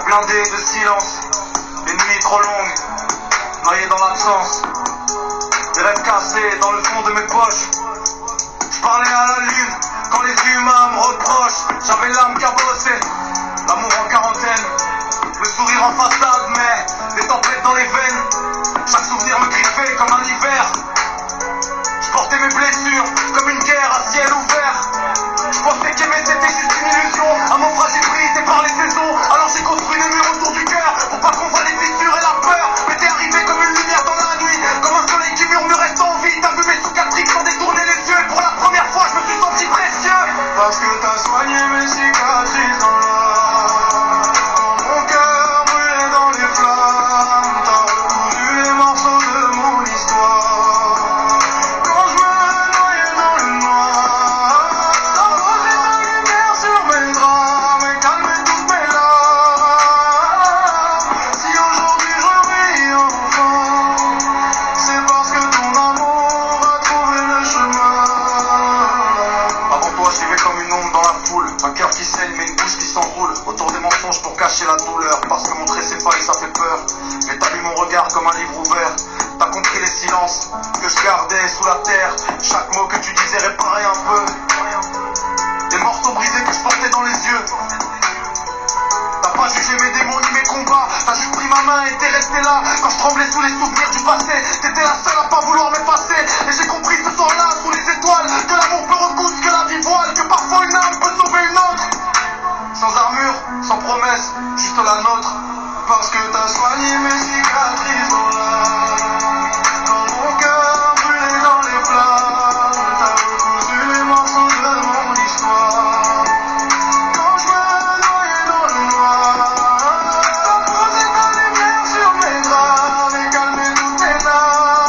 blindé de silence, les nuits trop longues, noyé dans l'absence, des rêves cassés dans le fond de mes poches. Je parlais à la lune quand les humains me reprochent. J'avais l'âme cabossée, l'amour en quarantaine, le sourire en façade, mais des tempêtes dans les veines. Chaque souvenir me griffait comme un hiver. Je portais mes blessures comme une guerre à ciel ouvert. Je pensais qu'aimer c'était juste une illusion. Un naufrage brisé par les saisons. Alors j'ai construit des murs autour du cœur pour pas qu'on voit les fissures et la peur. Mais t'es arrivé comme une lumière dans la nuit, comme un soleil qui murmurait sans vie. T'as vu mes cicatrices sans détourner les yeux. Et pour la première fois je me suis senti précieux. Parce que t'as soigné mes cicatrices dans l'âme. Mon cœur brûlé dans les flammes. T'as recousu les morceaux de mon histoire. Quand je me noyais dans le noir, t'as posé ta lumière sur mes drames et calmé toutes mes larmes. Si aujourd'hui je vis enfin, c'est parce que ton amour a trouvé le chemin. Avant toi je vivais comme une ombre dans la foule, un cœur qui saigne mais une bouche qui s'enroule autour des mensonges pour cacher la douleur. Parce que montrer ses failles ça fait peur. Mais t'as lu mon regard comme un livre ouvert. T'as compris les silences que je gardais sous la terre. Chaque mot que tu disais réparait un peu des morceaux brisés que je portais dans les yeux. T'as pas jugé mes démons ni mes combats. T'as juste pris ma main et t'es resté là. Quand je tremblais sous les souvenirs du passé, t'étais la seule à pas vouloir m'effacer. Et j'ai compris ce soir-là sous les étoiles que l'amour peut recoudre, que la vie voile, que parfois une âme peut sauver une autre. Sans armure, sans promesse, juste la nôtre. Parce que t'as soigné mes cicatrices dans l'âme. Quand mon cœur brûlait dans les flammes, t'as recousu les morceaux de mon histoire. Quand je me noyais dans le noir, t'as posé ta lumière sur mes drames et calmé toutes mes larmes.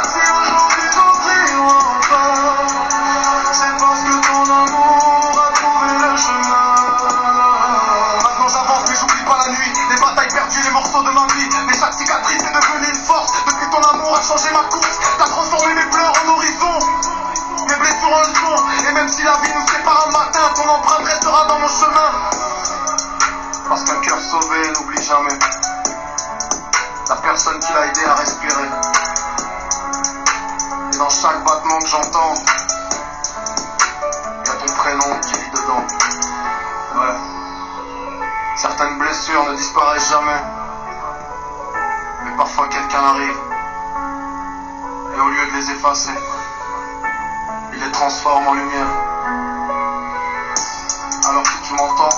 Si aujourd'hui j'en tire enfin, c'est parce que ton amour a trouvé le chemin. Maintenant j'avance mais j'oublie pas la nuit, les batailles perdues, les morceaux de ma vie. Mais chaque cicatrice est devenue une force. Depuis ton amour a changé ma course. T'as transformé mes pleurs en horizon, mes blessures en leçons. Et même si la vie nous sépare un matin, ton empreinte restera dans mon chemin. Parce qu'un cœur sauvé n'oublie jamais la personne qui l'a aidé à respirer. Et dans chaque battement que j'entends, il y a ton prénom qui vit dedans. Ouais. Certaines blessures ne disparaissent jamais. Mais parfois quelqu'un arrive et au lieu de les effacer, il les transforme en lumière. Alors si tu m'entends,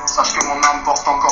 sache que mon âme porte encore